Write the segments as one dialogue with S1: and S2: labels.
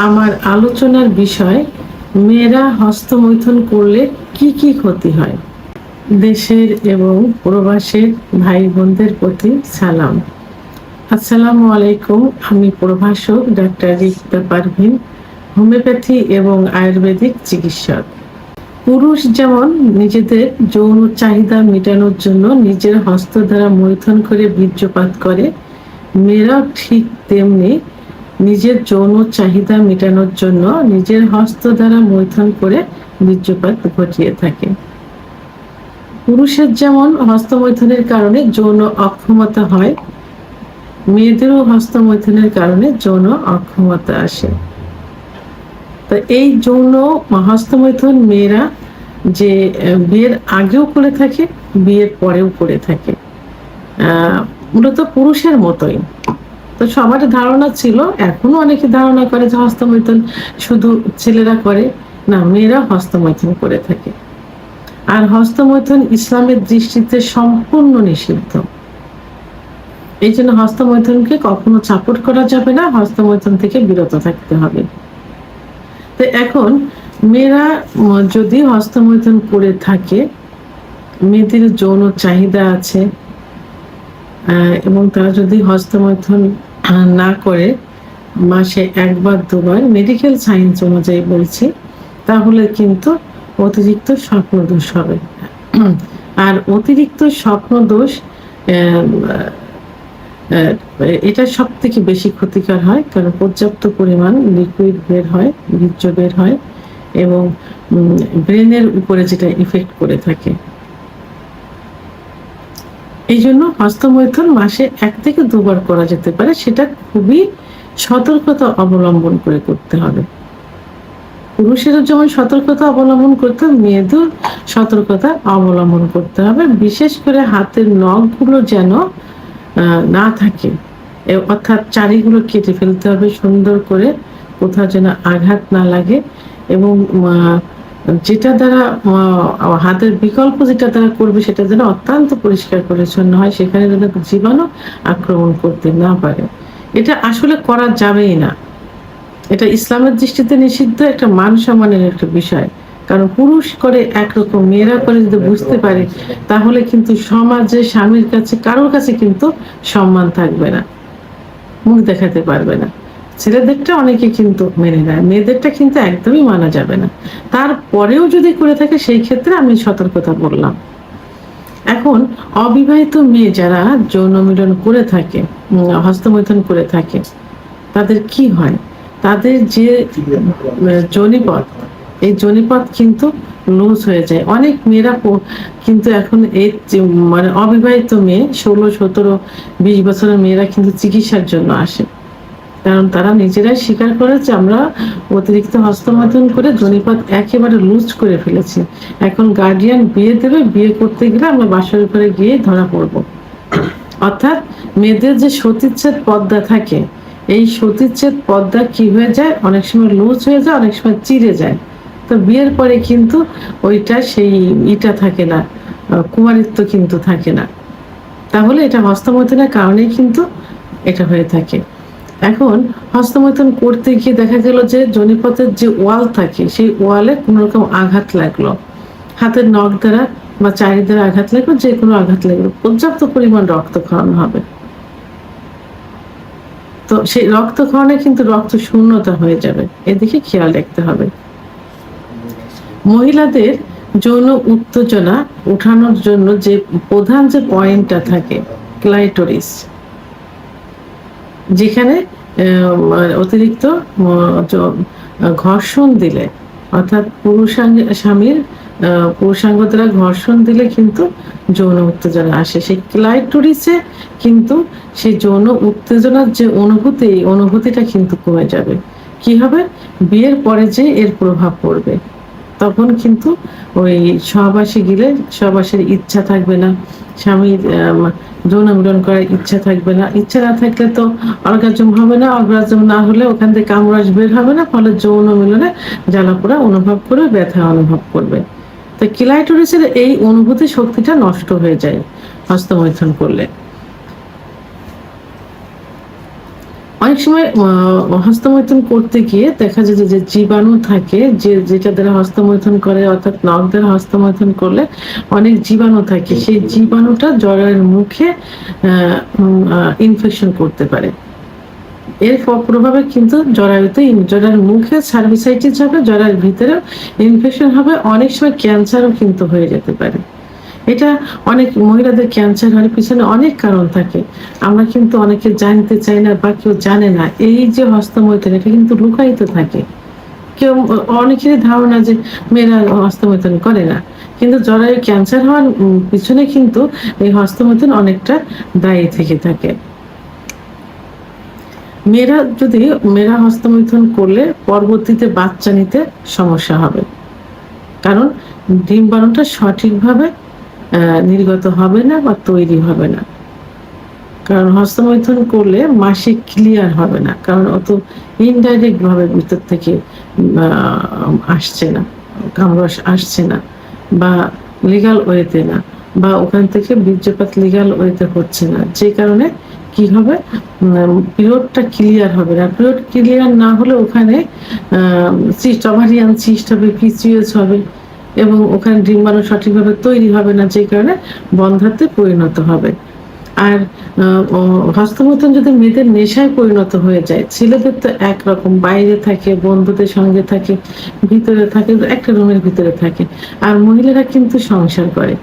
S1: আমার আলোচনার বিষয় মেয়েরা হস্তমৈথুন করলে কি কি ক্ষতি হয়। দেশের এবং প্রবাসের ভাই বোনদের প্রতি সালাম। আসসালামু আলাইকুম। আমি প্রভাষক ডাক্তার রিক্তা পারভিন, হোমিওপ্যাথি এবং আয়ুর্বেদিক চিকিৎসক। পুরুষ যেমন নিজেদের যৌন চাহিদা মেটানোর জন্য নিজের হস্ত দ্বারা মৈথুন করে বীর্যপাত করে, মেয়েরাও ঠিক তেমনি নিজের যৌন চাহিদা মেটানোর জন্য নিজের হস্ত দ্বারা মৈথুন করে বীর্যপাত ঘটিয়ে থাকে। পুরুষের যেমন হস্তমৈথুনের কারণে যৌন অক্ষমতা হয়, মেয়েদেরও হস্তমৈথুনের কারণে যৌন অক্ষমতা আসে। তো এই যৌন হস্তমৈথুন মেয়েরা যে বিয়ের আগেও করে থাকে, বিয়ের পরেও করে থাকে, মূলত পুরুষের মতোই। তো সবার ধারণা ছিল, এখনো অনেকে ধারণা করে যে হস্তমৈথুন শুধু ছেলেরা করে, না, মেয়েরা হস্তমৈথুন করে থাকে। আর হস্তমৈথুন ইসলামের দৃষ্টিতে সম্পূর্ণ নিষিদ্ধ। এই জন্য হস্তমৈথুনকে কখনো সাপোর্ট করা যাবে না, হস্তমৈথুন থেকে বিরত থাকতে হবে। তো এখন মেয়েরা যদি হস্তমৈথুন করে থাকে, মেয়েদের যৌন চাহিদা আছে এবং তারা যদি হস্তমৈথুন না করে মাসে একবার দুবার, মেডিকেল সায়েন্স অনুযায়ী বলছি, তাহলে কিন্তু অতিরিক্ত স্বপ্নদোষ হবে। আর অতিরিক্ত স্বপ্নদোষ এটা সব থেকে বেশি ক্ষতিকর হয়, কারণ পর্যাপ্ত পরিমাণ লিকুইড বের হয়, বীর্য বের হয় এবং ব্রেনের উপরে যেটা ইফেক্ট করে থাকে। এই জন্য হস্তমৈথুন মাসে 1 থেকে 2 বার করা যেতে পারে, সেটা খুবই সতর্কতা অবলম্বন করে করতে হবে। পুরুষেরও যেমন সতর্কতা অবলম্বন করতে হবে, মেয়েদের সতর্কতা অবলম্বন করতে হবে। বিশেষ করে হাতের নখগুলো যেন না থাকে, অর্থাৎ চারিগুলো কেটে ফেলতে হবে সুন্দর করে, কোথাও যেন আঘাত না লাগে। এবং যেটা দ্বারা হাতের বিকল্প যেটা দ্বারা করবে সেটা যেন অত্যন্ত পরিষ্কার পরিচ্ছন্ন হয়, সেখানে যেন জীবাণু আক্রমণ করতে না পারে। এটা আসলে করা যাবেই না, এটা ইসলামের দৃষ্টিতে নিষিদ্ধ, একটা মান সম্মানের একটা বিষয়। কারণ পুরুষ করে একরকম, মেয়েরা করে যদি বুঝতে পারে, তাহলে কিন্তু সমাজে স্বামীর কাছে কারোর কাছে কিন্তু সম্মান থাকবে না, মুখ দেখাতে পারবে না। ছেলেদেরটা অনেকে কিন্তু মেনে নেয়, মেয়েদেরটা কিন্তু একদমই মানা যাবে না। তারপরেও যদি করে থাকে, সেই ক্ষেত্রে আমি সতর্কতা বললাম। এখন অবিবাহিত মেয়ে যারা যৌন মিলন করে থাকে, হস্তমৈথুন করে থাকে, তাদের কি হয়? তাদের যে যোনিপথ, এই যোনিপথ কিন্তু লুজ হয়ে যায়। অনেক মেয়েরা কিন্তু এখন এই মানে অবিবাহিত মেয়ে 16, 17, 20 বছরের মেয়েরা কিন্তু চিকিৎসার জন্য আসে, কারণ তারা নিজেরাই স্বীকার করে যে আমরা অতিরিক্ত হস্তমৈথুন করে যোনিপথ একেবারে লুজ করে ফেলেছি। এখন গার্ডিয়ান বিয়ে দেবে, বিয়ে করতে গেলে আমরা বাসার উপরে গিয়ে ধরা পড়ব। অর্থাৎ মেয়েদের যে সতীচ্ছেদ পর্দা থাকে, এই সতীচ্ছেদ পর্দা কি হয়ে যায়, অনেক সময় লুজ হয়ে যায়, অনেক সময় চিড়ে যায়। তো বিয়ের পরে কিন্তু ওইটা সেই ইটা থাকে না, কুমারিত্ব কিন্তু থাকে না। তাহলে এটা হস্তমৈথুনের কারণেই কিন্তু এটা হয়ে থাকে। এখন হস্তমৈথুন করতে গিয়ে দেখা গেল যে যোনিপথের যে ওয়াল থাকে, সেই ওয়ালে কোনো রকম আঘাত লাগলো, হাতের নখ দ্বারা বা চারি দ্বারা আঘাত লাগলো, যে কোনো আঘাত লাগলো, পর্যাপ্ত পরিমাণ রক্তক্ষরণ হবে। তো সেই রক্তক্ষরণে কিন্তু রক্ত শূন্যতা হয়ে যাবে, এদিকে খেয়াল রাখতে হবে। মহিলাদের যৌন উত্তেজনা উঠানোর জন্য যে প্রধান যে পয়েন্টটা থাকে, ক্লাইটোরিস, যেখানে অতিরিক্ত ঘর্ষণ দিলে, অর্থাৎ স্বামীর পুরুষাঙ্গ দ্বারা ঘর্ষণ দিলে কিন্তু যৌন উত্তেজনা আসে। সেই ক্লাইটোরিসে কিন্তু সেই যৌন উত্তেজনার যে অনুভূতি, এই অনুভূতিটা কিন্তু কমে যাবে। কি হবে? বিয়ের পরে যে এর প্রভাব পড়বে, তখন কিন্তু ওই সহবাসে গেলে সহবাসের ইচ্ছা থাকবে না, স্বামীর যৌন মিলন করার ইচ্ছা থাকবে না। ইচ্ছা না থাকলে তো অর্গাজম হবে না, অর্গাজম না হলে ওখান থেকে কামরাজ বের হবে না, ফলে যৌন মিলনে জ্বালাপোড়া অনুভব করবে, ব্যথা অনুভব করবে। তো ক্লাইটোরিসের এই অনুভূতি শক্তিটা নষ্ট হয়ে যায় হস্তমৈথুন করলে। অনেক সময় হস্তমৈথুন করতে গিয়ে দেখা যায় যে জীবাণু থাকে, যেটা দ্বারা হস্তমৈথুন করে, অর্থাৎ নখ দ্বারা হস্তমৈথুন করলে অনেক জীবাণু থাকে, সেই জীবাণুটা জরায়ুর মুখে ইনফেকশন করতে পারে। এর প্রভাবে কিন্তু জরায়ুর মুখে সার্ভিসাইটিস হবে, জরায়ুর ভিতরে ইনফেকশন হবে, অনেক সময় ক্যান্সারও কিন্তু হয়ে যেতে পারে। এটা অনেক মহিলাদের ক্যান্সার হওয়ার পিছনে অনেক কারণ থাকে, আমরা কিন্তু অনেকে জানতে চাই না বা কেউ জানে না। এই যে হস্তমৈথুন, এটা কিন্তু লুকায়িত থাকে। কেউ অনেকেরই ধারণা যে মেয়েরা হস্তমৈথুন করে না, কিন্তু জরায়ু ক্যান্সার হওয়ার পিছনে কিন্তু এই হস্তমৈথুন অনেকটা দায়ী থেকে থাকে। মেয়েরা হস্তমৈথুন করলে পরবর্তীতে বাচ্চা নিতে সমস্যা হবে, কারণ ডিম্বাণুটা সঠিকভাবে নির্গত হবে না বা তৈরি হবে না। কারণ হস্তমৈথুন করলে মাসিক ক্লিয়ার হবে না, কারণ অত ইনডাইরেক্ট ভাবে ভিতর থেকে আসছে না, কামরস আসছে না, বা লিগাল ওয়েতে না, বা ওখান থেকে বীর্যপাত লিগাল ওয়েতে হচ্ছে না, যে কারণে কি হবে, পিরিয়ডটা ক্লিয়ার হবে না। পিরিয়ড ক্লিয়ার না হলে ওখানে সিস্ট, ওভারিয়ান সিস্ট হবে, পিসিওএস হবে, এবং ওখানে ডিম্বাণু সঠিকভাবে তৈরি হবে না, যে কারণে বন্ধ্যাত্বে পরিণত হবে। আর হস্তমৈথুন যদি মেয়েদের নেশায় পরিণত হয়ে যায়, ছেলেদের তো একরকম, বাইরে থাকে, বন্ধুদের সঙ্গে থাকে, ভিতরে থাকে, একটা রুমের ভিতরে থাকে, আর মহিলারা কিন্তু সংসার করে।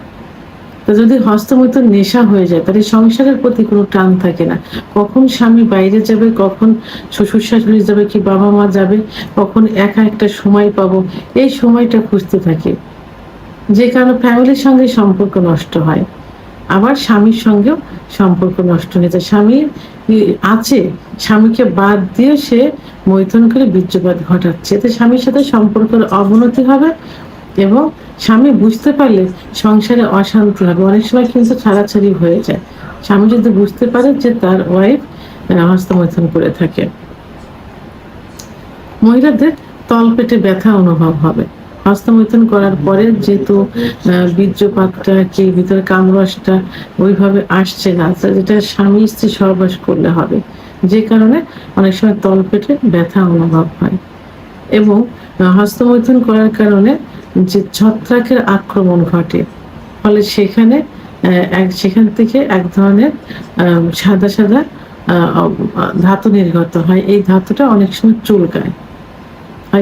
S1: তো যদি হস্তমৈথুন নেশা হয়ে যায়, তাহলে সংসারের প্রতি কোনো টান থাকে না। কখন স্বামী বাইরে যাবে, কখন শ্বশুর শাশুড়ি যাবে, কি বাবা মা যাবে, কখন একা একটা সময় পাবো, এই সময়টা খুঁজতে থাকে, যে কারণে ফ্যামিলির সঙ্গে সম্পর্ক নষ্ট হয়। আবার স্বামীর সঙ্গেও সম্পর্ক নষ্ট হয়ে যায়। স্বামী আছে, স্বামীকে বাদ দিয়ে সে মৈথুন করে বীর্যপাত ঘটাচ্ছে, এতে স্বামীর সাথে সম্পর্কের অবনতি হবে, এবং স্বামী বুঝতে পারলে সংসারে অশান্তি হবে। অনেক সময় কিন্তু ছাড়াছাড়ি হয়ে যায়, স্বামী যদি বুঝতে পারে যে তার ওয়াইফ হস্তমৈথুন করে থাকে। মহিলাদের তলপেটে ব্যথা অনুভব হবে হস্তমৈথুন করার পরে, যেহেতু বীর্যপাতটা কি ভিতরে কামরসটা ওইভাবে আসছে না, যেটা স্বামী স্ত্রী সহবাস করলে হবে, যে কারণে অনেক সময় তলপেটে ব্যথা অনুভব হয়। এবং হস্তমৈথুন করার কারণে যে ছত্রাকের আক্রমণ ঘটে, ফলে সেখান থেকে এক ধরনের সাদা সাদা ধাতু নির্গত হয়। এই ধাতুটা অনেক সময় চুলকায়।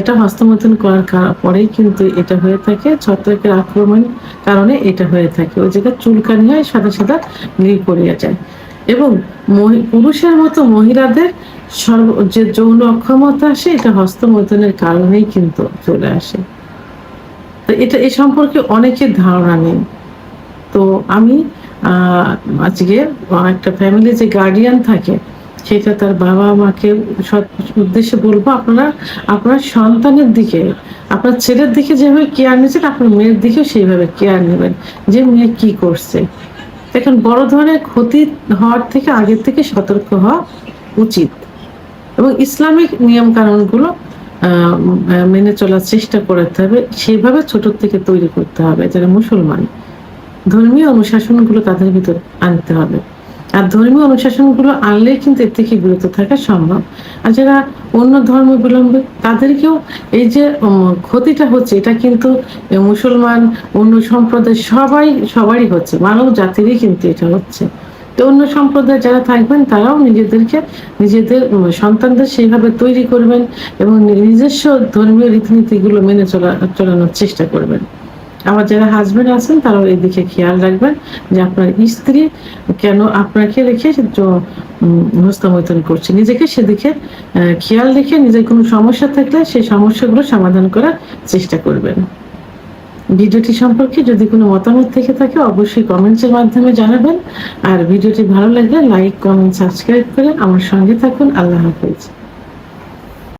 S1: এটা হস্তমৈথুন করার পরেই কিন্তু এটা হয়ে থাকে, ছত্রাকের আক্রমণ কারণে এটা হয়ে থাকে, ওই জায়গায় চুলকানি হয়, সাদা সাদা নীল পড়িয়া যায়। এবং পুরুষের মতো মহিলাদের যে যৌন অক্ষমতা আসে, এটা হস্তমৈথুনের কারণেই কিন্তু চলে আসে। তো এটা এ সম্পর্কে অনেকের ধারণা নেই। তো আমি আজকে একটা ফ্যামিলি যে গার্ডিয়ান থাকে, সেটা তার বাবা মাকে উদ্দেশ্যে বলবো, আপনার সন্তানের দিকে, আপনার ছেলের দিকে যেভাবে কেয়ার নিয়েছেন, আপনার মেয়ের দিকেও সেইভাবে কেয়ার নেবেন, যে মেয়ে কি করছে। এখন বড় ধরনের ক্ষতি হওয়ার থেকে আগের থেকে সতর্ক হওয়া উচিত, এবং ইসলামিক নিয়ম কানুনগুলো মেনে চলার চেষ্টা করতে হবে, সেভাবে ছোট থেকে তৈরি করতে হবে। যারা মুসলমান, ধর্মীয় অনুশাসনগুলো তাদের ভিতর আনতে হবে, আর ধর্মীয় অনুশাসনগুলো আনলে কিন্তু এর থেকে বিরত থাকা সম্ভব। আর যারা অন্য ধর্মাবলম্বী, তাদেরকেও এই যে ক্ষতিটা হচ্ছে, এটা কিন্তু মুসলমান, অন্য সম্প্রদায় সবারই হচ্ছে, মানব জাতিরই কিন্তু এটা হচ্ছে। তো অন্য সম্প্রদায় যারা থাকবেন, তারাও নিজেদের সন্তানদের সেইভাবে তৈরি করবেন, এবং নিজস্ব ধর্মীয় রীতিনীতিগুলো মেনে চলানোর চেষ্টা করবেন। আবার যারা হাজবেন্ড আছেন, তারাও এই দিকে খেয়াল রাখবেন যে আপনার স্ত্রী কেন আপনাকে রেখে হস্তমৈথুন করছে, নিজেকে সেদিকে খেয়াল রেখে নিজের কোনো সমস্যা থাকলে সেই সমস্যাগুলো সমাধান করার চেষ্টা করবেন। ভিডিওটি সম্পর্কে যদি কোনো মতামত থেকে থাকে, অবশ্যই কমেন্টসের মাধ্যমে জানাবেন। আর ভিডিওটি ভালো লাগলে লাইক, কমেন্ট, সাবস্ক্রাইব করে আমার সঙ্গে থাকুন। আল্লাহ হাফেজ।